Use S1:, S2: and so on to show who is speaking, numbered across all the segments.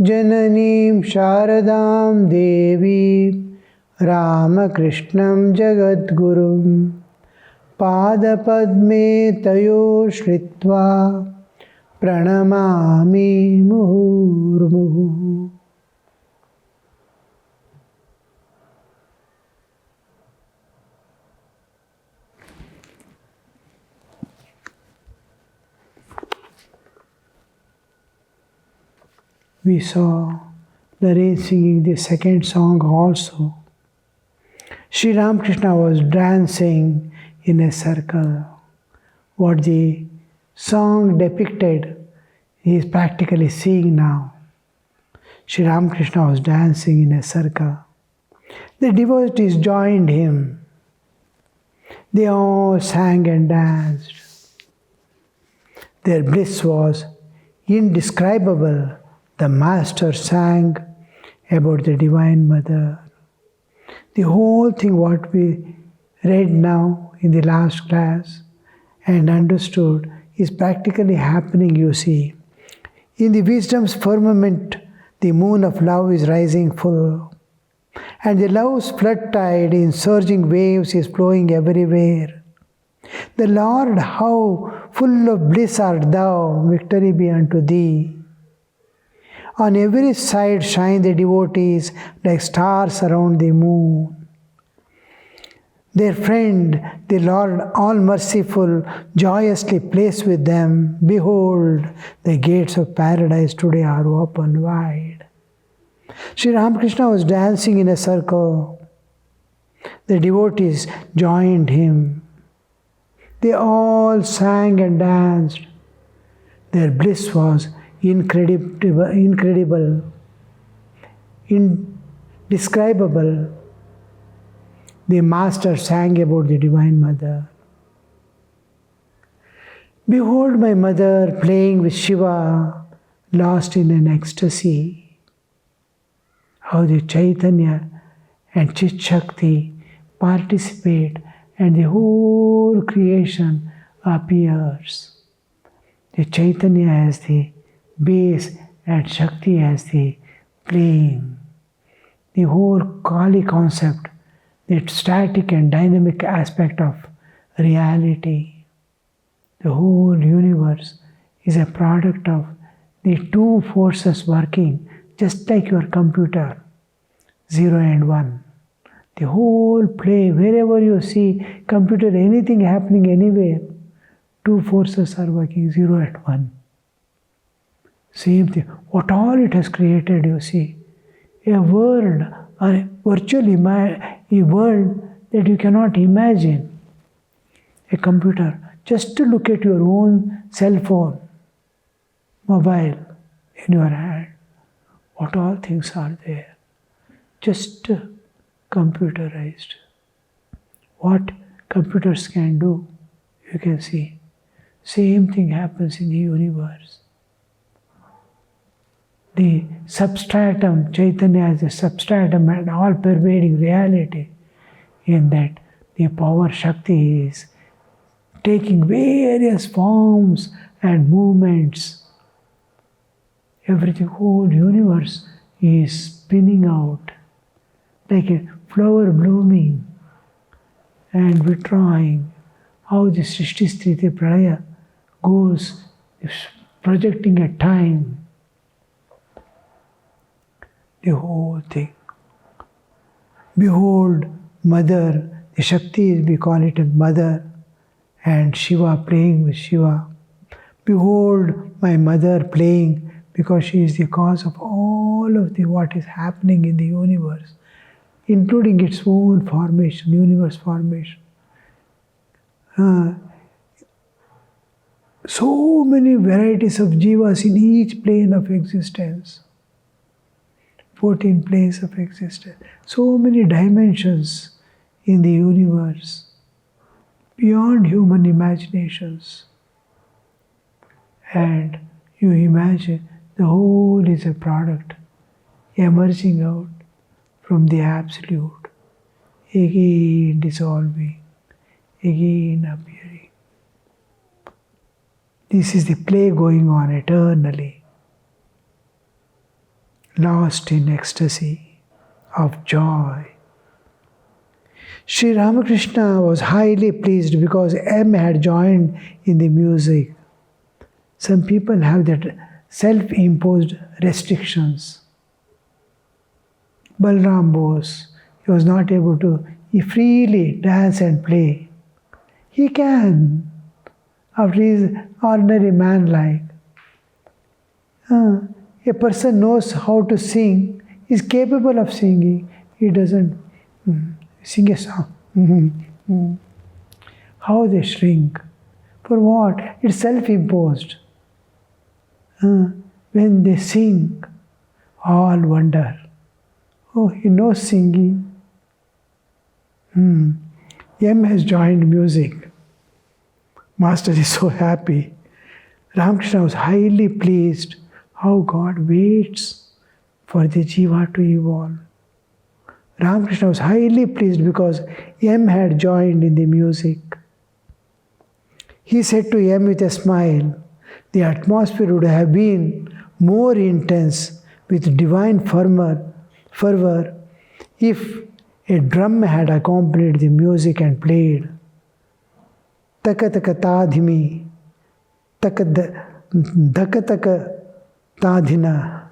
S1: Jananim Sharadam Devi Ramakrishnam Jagadgurum Padapadme Tayo Shritva Pranamami Muhurmuhu. We saw Narendra singing the second song also. Sri Ramakrishna was dancing in a circle. What the song depicted, he is practically seeing now. Sri Ramakrishna was dancing in a circle. The devotees joined him. They all sang and danced. Their bliss was indescribable. The Master sang about the Divine Mother. The whole thing what we read now in the last class and understood is practically happening, you see. In the wisdom's firmament, the moon of love is rising full. And the love's flood tide in surging waves is flowing everywhere. The Lord, how full of bliss art thou, victory be unto thee. On every side shine the devotees like stars around the moon. Their friend, the Lord all-merciful, joyously plays with them. Behold, the gates of paradise today are open wide. Sri Ramakrishna was dancing in a circle. The devotees joined him. They all sang and danced. Their bliss was incredible, indescribable. The Master sang about the Divine Mother. Behold my mother playing with Shiva, lost in an ecstasy. How the Chaitanya and Chit Shakti participate and the whole creation appears. The Chaitanya as the base and Shakti as the plane. The whole Kali concept, the static and dynamic aspect of reality. The whole universe is a product of the two forces working, just like your computer, 0 and 1. The whole play, wherever you see computer, anything happening anywhere, two forces are working, 0 and 1. Same thing. What all it has created, you see. A world, a virtual a world that you cannot imagine. A computer. Just to look at your own cell phone, mobile in your hand. What all things are there. Just computerized. What computers can do, you can see. Same thing happens in the universe. The substratum, Chaitanya as a substratum and all-pervading reality, in that the power Shakti is taking various forms and movements. Everything, whole universe is spinning out like a flower blooming and withdrawing. How the Srishti Sthiti Pralaya goes, projecting a time. The whole thing. Behold, Mother, the Shakti, we call it a Mother, and Shiva playing with Shiva. Behold, my Mother playing, because she is the cause of all of what is happening in the universe, including its own formation, universe formation. So many varieties of jivas in each plane of existence. 14 planes of existence. So many dimensions in the universe, beyond human imaginations. And you imagine the whole is a product emerging out from the Absolute, again dissolving, again appearing. This is the play going on eternally. lost in ecstasy of joy. Sri Ramakrishna was highly pleased because M had joined in the music. Some people have that self-imposed restrictions. Balram Bose, he was not able to freely dance and play. He can, after he is ordinary man-like. A person knows how to sing, is capable of singing, he doesn't sing a song. How they shrink. For what? It's self-imposed. When they sing, all wonder. Oh, he knows singing. M has joined music. Master is so happy. Ramakrishna was highly pleased how God waits for the jiva to evolve. Ramakrishna was highly pleased because M had joined in the music. He said to M with a smile, the atmosphere would have been more intense with divine fervor if a drum had accompanied the music and played taka taka tadhimi, daka taka tadhina,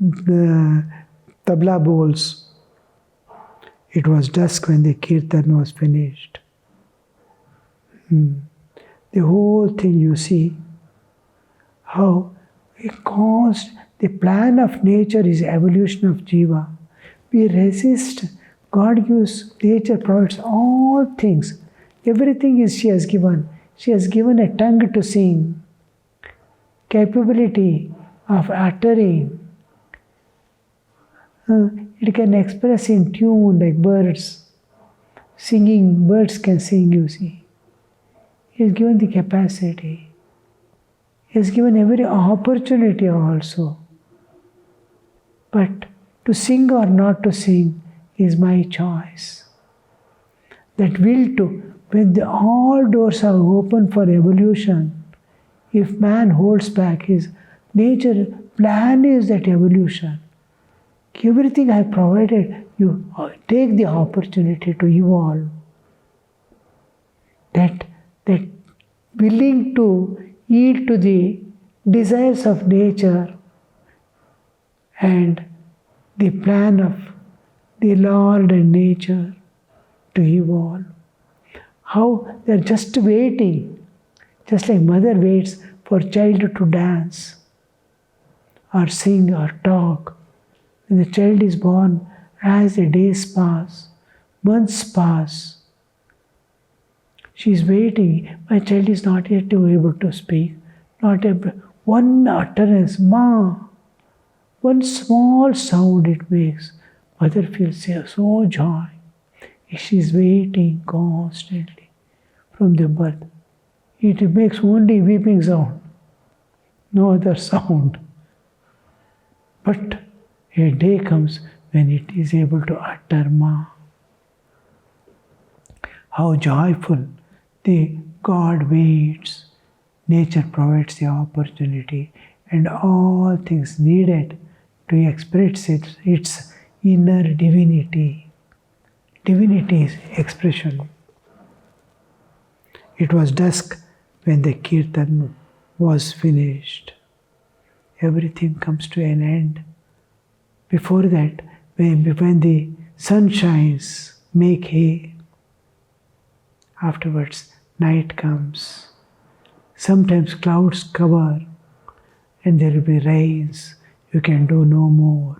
S1: the tabla bowls. It was dusk when the kirtan was finished. The whole thing, you see, how it caused the plan of nature is evolution of jiva. We resist. God gives, nature provides all things. Everything is she has given. She has given a tongue to sing, capability of uttering. It can express in tune like birds. Singing, birds can sing, you see. He has given the capacity. He has given every opportunity also. But to sing or not to sing is my choice. That will to, when all doors are open for evolution, if man holds back, his nature plan is that evolution. Everything I have provided, you take the opportunity to evolve. That willing to yield to the desires of nature and the plan of the Lord and nature to evolve. How they are just waiting, just like mother waits for child to dance or sing or talk. When the child is born, as the days pass, months pass, she is waiting. My child is not yet able to speak. Not able. One utterance, ma. One small sound it makes. Mother feels so joy. She is waiting constantly from the birth. It makes only weeping sound. No other sound. But a day comes when it is able to utter ma. How joyful the God waits. Nature provides the opportunity and all things needed to express its inner divinity. Divinity is expression. It was dusk when the kirtan was finished. Everything comes to an end. Before that, when the sun shines, make hay. Afterwards, night comes. Sometimes clouds cover and there will be rains. You can do no more.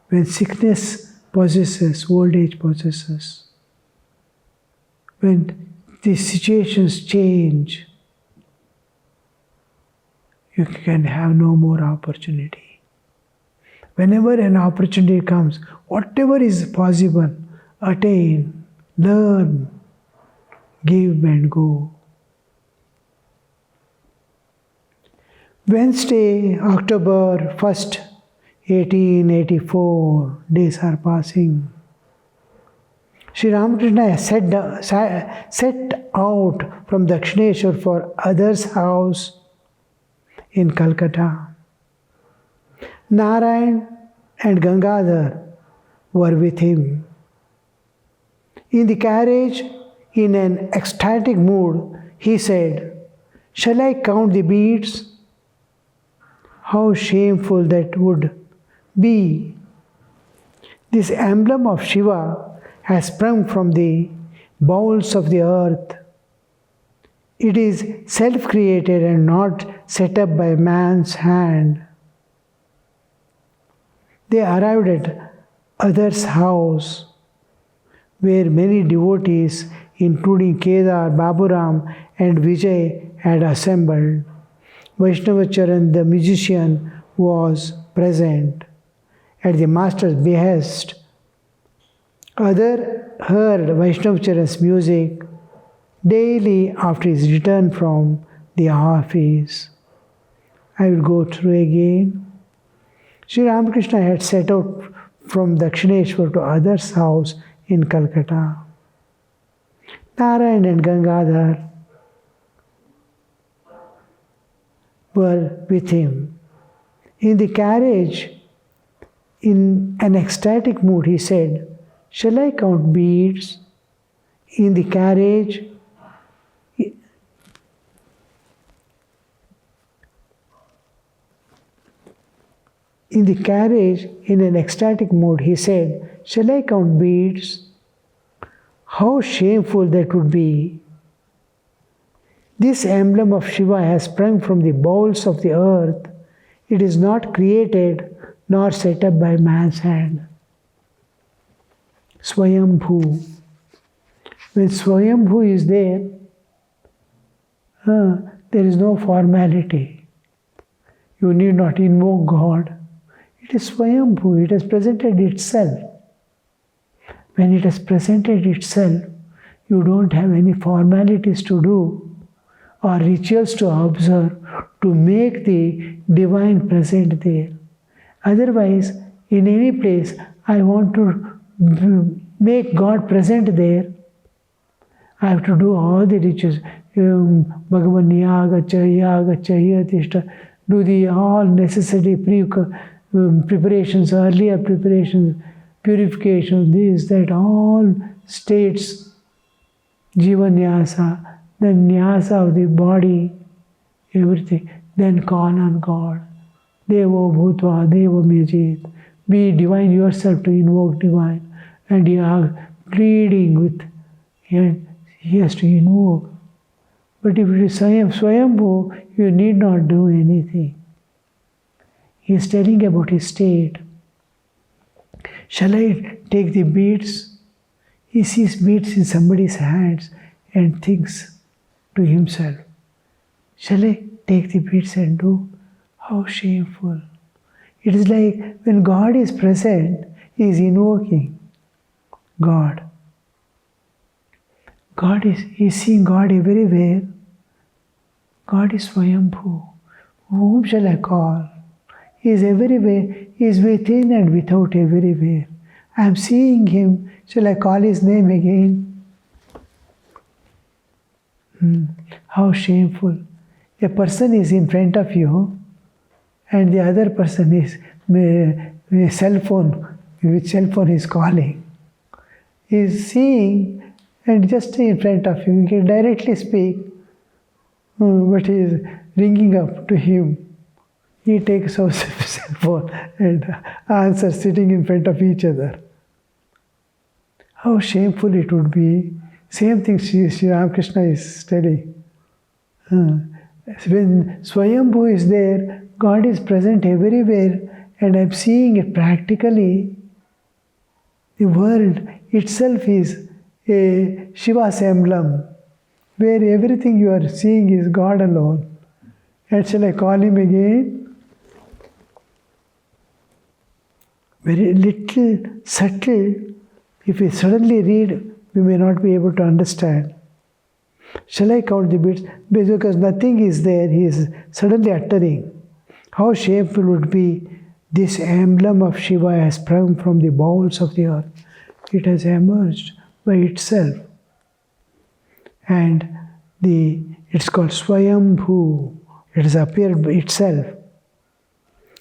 S1: When sickness possesses, old age possesses, when the situations change, you can have no more opportunity. Whenever an opportunity comes, whatever is possible, attain, learn, give and go. Wednesday, October 1st, 1884, days are passing. Sri Ramakrishna set out from Dakshineshwar for others' house in Calcutta. Narayan and Gangadhar were with him. In the carriage, in an ecstatic mood, he said, "Shall I count the beads? How shameful that would be. This emblem of Shiva has sprung from the bowels of the earth. It is self-created and not set up by man's hand." They arrived at others' house, where many devotees, including Kedar, Baburam, and Vijay, had assembled. Vaishnavacharan, the musician, was present. At the master's behest, others heard Vaishnavacharan's music daily after his return from the office. I will go through again. Sri Ramakrishna had set out from Dakshineshwar to others' house in Calcutta. Narayan and Gangadhar were with him. In the carriage, in an ecstatic mood, he said, "Shall I count beads?" In the carriage, in an ecstatic mood, he said, "Shall I count beads? How shameful that would be. This emblem of Shiva has sprung from the bowels of the earth. It is not created nor set up by man's hand." Swayambhu. When Swayambhu is there, there is no formality. You need not invoke God. It is Swayambhu. It has presented itself. When it has presented itself, you don't have any formalities to do or rituals to observe to make the divine present there. Otherwise, in any place, I want to make God present there, I have to do all the rituals. Bhagavan Yagacha, Tishta, do the all necessary preparations, earlier preparations, purification, this, that, all states, Jivanyasa, the nyasa of the body, everything, then call on God. Devo Bhutva, Devo Mejit. Be divine yourself to invoke divine. And you are pleading with, and he has to invoke. But if it is Swayambhu, you need not do anything. He is telling about his state. Shall I take the beads? He sees beads in somebody's hands and thinks to himself, shall I take the beads and do? How shameful. It is like when God is present, he is invoking God. He is seeing God everywhere. God is Swayambhu. Whom shall I call? He is everywhere. He is within and without everywhere. I am seeing him. Shall I call his name again? How shameful. A person is in front of you and the other person is with cell phone is calling. He is seeing and just in front of you. You can directly speak, but he is ringing up to him. He takes out cell phone and answers sitting in front of each other. How shameful it would be. Same thing Sri Ramakrishna is telling. When Swayambhu is there, God is present everywhere and I am seeing it practically. The world itself is a Shiva's emblem, where everything you are seeing is God alone. And shall I call him again? Very little subtle. If we suddenly read, we may not be able to understand. Shall I count the beads? Because nothing is there, he is suddenly uttering. How shameful would be this emblem of Shiva has sprung from the bowels of the earth. It has emerged by itself. And it's called Swayambhu. It has appeared by itself.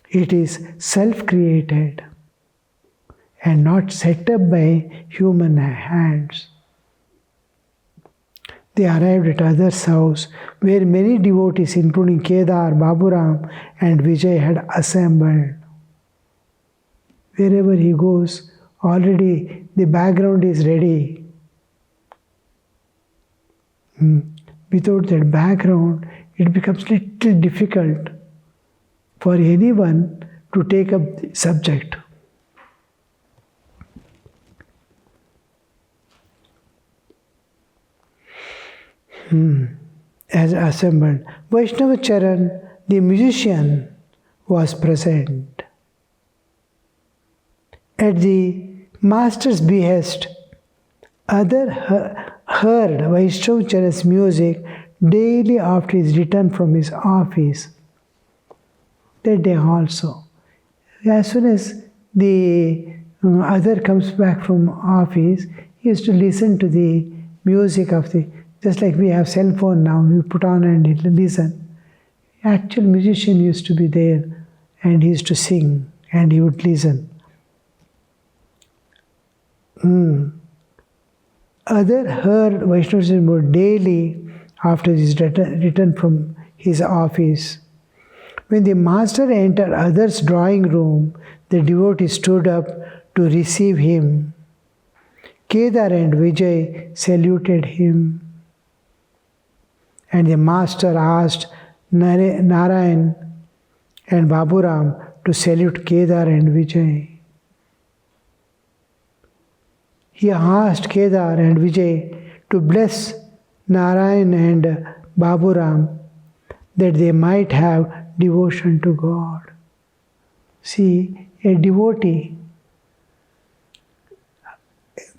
S1: It is self-created and not set up by human hands. They arrived at others' house, where many devotees, including Kedar, Baburam, and Vijay, had assembled. Wherever he goes, already the background is ready. Without that background, it becomes little difficult for anyone to take up the subject. As assembled, Vaishnava Charan, the musician, was present. At the master's behest, other heard Vaishnava Charan's music daily after his return from his office. That day also. As soon as the other comes back from office, he used to listen to the music of the, just like we have cell phone now, we put on and listen. Actual musician used to be there and he used to sing and he would listen. Other heard Vaishnava daily after his return from his office. When the master entered others' drawing room, the devotee stood up to receive him. Kedar and Vijay saluted him. And the master asked Narayan and Baburam to salute Kedar and Vijay. He asked Kedar and Vijay to bless Narayan and Baburam that they might have devotion to God. See, a devotee,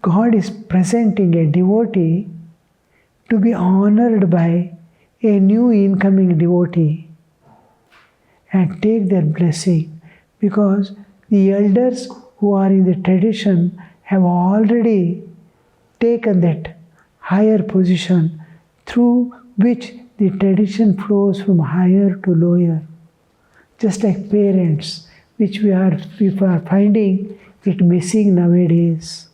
S1: God is presenting a devotee to be honored by a new incoming devotee and take their blessing, because the elders who are in the tradition have already taken that higher position through which the tradition flows from higher to lower. Just like parents, which we are finding it missing nowadays.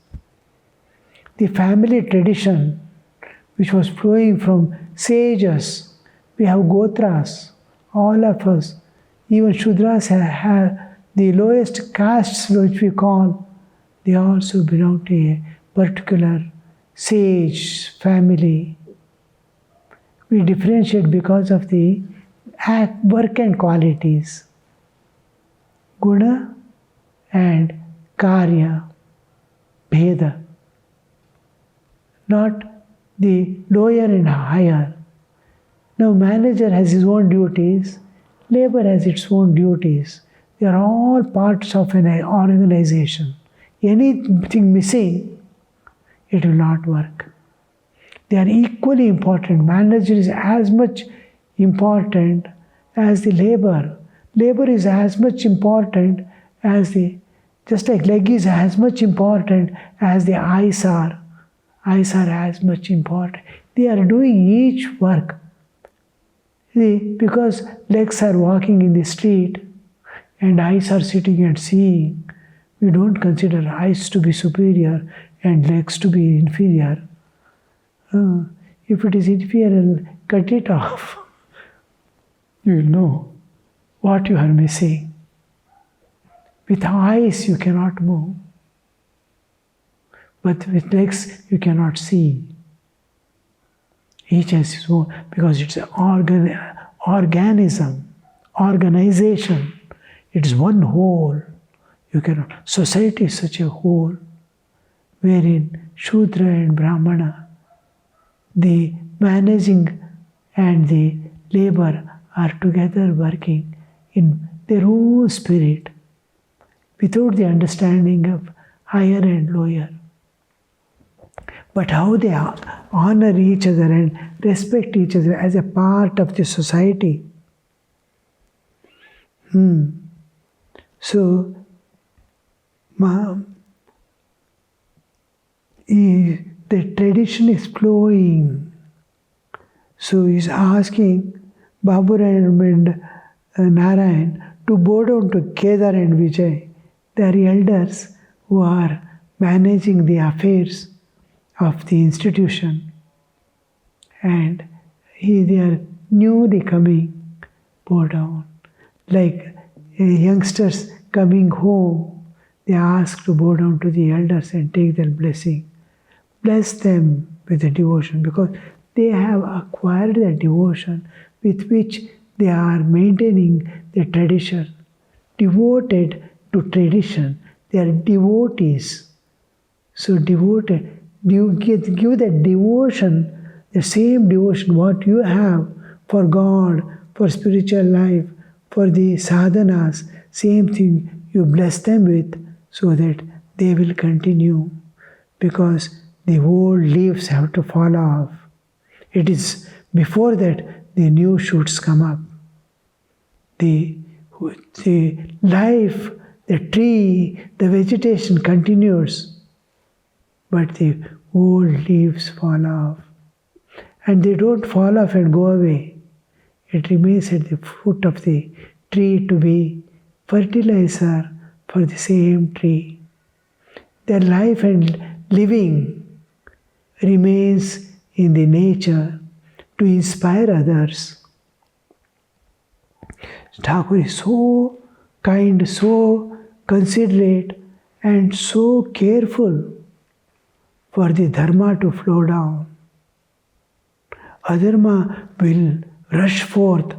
S1: The family tradition, which was flowing from sages, we have Gotras, all of us, even Shudras have the lowest castes, which we call, they also belong to a particular sage family. We differentiate because of the work and qualities, Guna and Karya, Bheda, not the lower and higher. Now manager has his own duties, labor has its own duties. They are all parts of an organization. Anything missing, it will not work. They are equally important. Manager is as much important as the labor. Labor is as much important as the, just like leg is as much important as the eyes are. Eyes are as much important. They are doing each work. See, because legs are walking in the street and eyes are sitting and seeing, we don't consider eyes to be superior and legs to be inferior. If it is inferior, cut it off. You will know what you are missing. With eyes you cannot move, but with legs you cannot see. Each has its own, because it's an organism, organization. It's one whole. You cannot. Society is such a whole, wherein Shudra and Brahmana, the managing and the labor are together working in their own spirit, without the understanding of higher and lower. But how they honor each other and respect each other as a part of the society. So, the tradition is flowing. So he's asking Baburam and Narayan to bow down to Kedar and Vijay. They are elders who are managing the affairs of the institution. And they are newly coming, bow down. Like youngsters coming home, they ask to bow down to the elders and take their blessing. Bless them with the devotion, because they have acquired the devotion with which they are maintaining the tradition. Devoted to tradition, they are devotees. So devoted, you give that devotion, the same devotion what you have for God, for spiritual life, for the sadhanas, same thing you bless them with, so that they will continue, because the old leaves have to fall off. It is before that the new shoots come up. The life, the tree, the vegetation continues, but the old leaves fall off. And they don't fall off and go away. It remains at the foot of the tree to be fertilizer for the same tree. Their life and living remains in the nature to inspire others. Thakur is so kind, so considerate, and so careful for the dharma to flow down. Adharma will rush forth,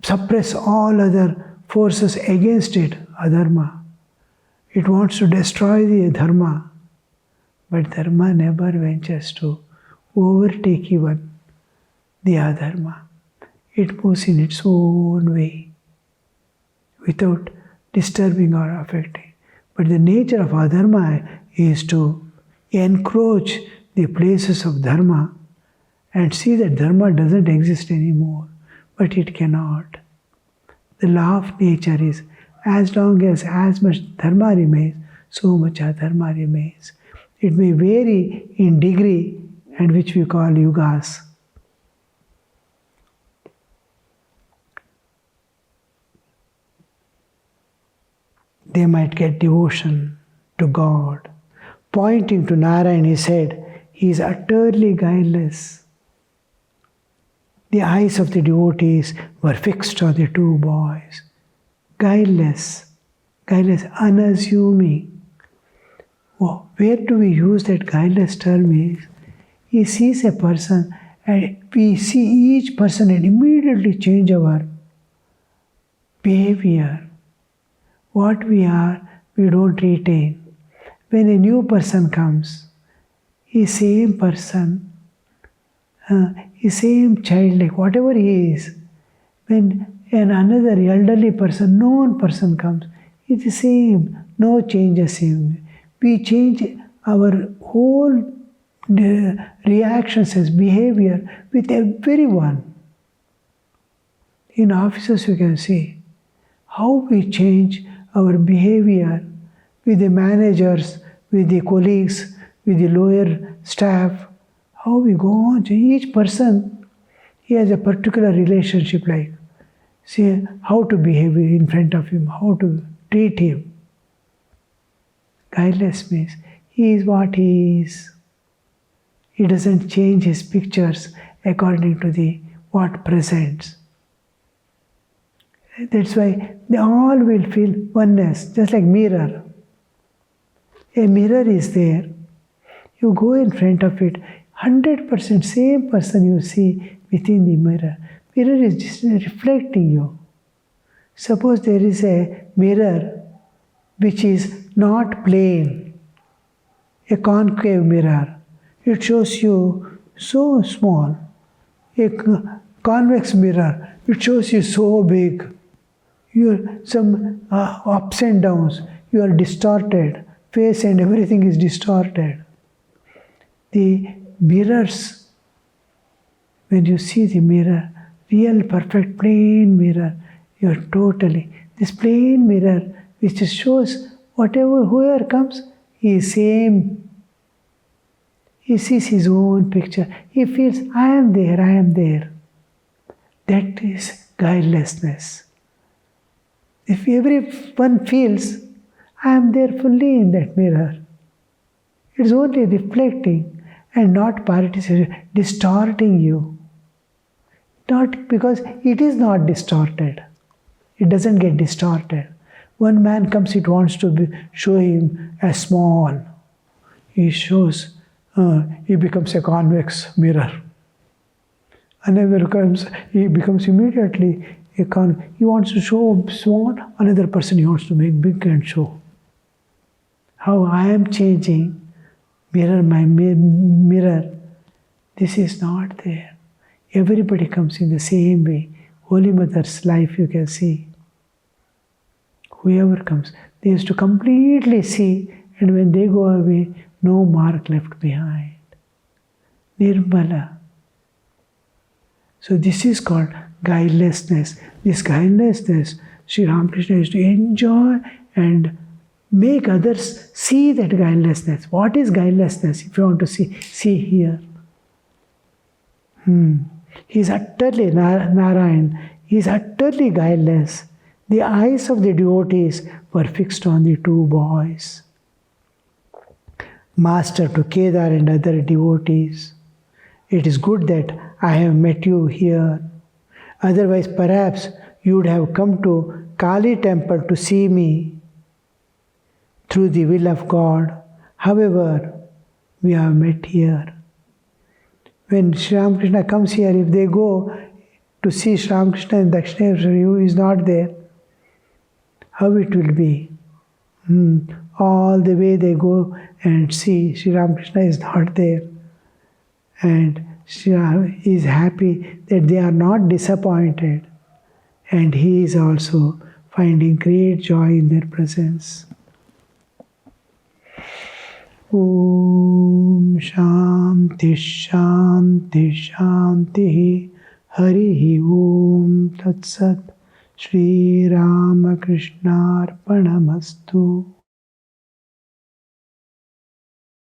S1: suppress all other forces against it, adharma. It wants to destroy the dharma, but dharma never ventures to overtake even the adharma. It moves in its own way, without disturbing or affecting. But the nature of adharma is to encroach the places of dharma and see that dharma doesn't exist anymore, but it cannot. The law of nature is, as long as much dharma remains, so much adharma remains. It may vary in degree, and which we call yugas. They might get devotion to God. Pointing to Narayan, he said, he is utterly guileless. The eyes of the devotees were fixed on the two boys. Guileless, unassuming. Oh, where do we use that guileless term is? He sees a person and we see each person and immediately change our behavior. What we are, we don't retain. When a new person comes, he's same person, same child, like whatever he is. When another elderly person, known person comes, it's the same, no changes in him. We change our whole reactions as behavior with everyone. In offices you can see how we change our behavior with the managers, with the colleagues, with the lower staff. How we go on. Each person, he has a particular relationship, like, see how to behave in front of him, how to treat him. Guileless means he is what he is. He doesn't change his pictures according to the what presents. That's why they all will feel oneness, just like mirror. A mirror is there. You go in front of it, 100% same person you see within the mirror. Mirror is just reflecting you. Suppose there is a mirror which is not plane, a concave mirror. It shows you so small. A convex mirror, it shows you so big. You some ups and downs. You are distorted. Face and everything is distorted. The mirrors, when you see the mirror, real perfect plain mirror, you are totally, this plain mirror which shows whoever comes, he is same. He sees his own picture. He feels, I am there. That is guilelessness. If everyone feels, I am there fully in that mirror. It's only reflecting and not participating, distorting you. Not because it is not distorted. It doesn't get distorted. One man comes, it wants to show him as small. He shows, he becomes a convex mirror. Another comes, he becomes immediately a he wants to show small, another person he wants to make big and show. How I am changing, mirror, my mirror, this is not there. Everybody comes in the same way. Holy Mother's life you can see. Whoever comes, they used to completely see, and when they go away, no mark left behind. Nirmala. So this is called guilelessness. This guilelessness, Sri Ramakrishna used to enjoy and make others see that guilelessness. What is guilelessness? If you want to see here. He is utterly, Narayan, he is utterly guileless. The eyes of the devotees were fixed on the two boys. Master to Kedar and other devotees, it is good that I have met you here. Otherwise, perhaps you would have come to Kali temple to see me through the will of God. However, we have met here. When Sri Ramakrishna comes here, if they go to see Sri Ramakrishna in Dakshineshwar, who is not there, how it will be? All the way they go and see Sri Ramakrishna is not there. And Sri Ram is happy that they are not disappointed. And he is also finding great joy in their presence. Om Shanti Shanti Shanti Hari Om Tat Sat Shri Ramakrishna Arpanamastu.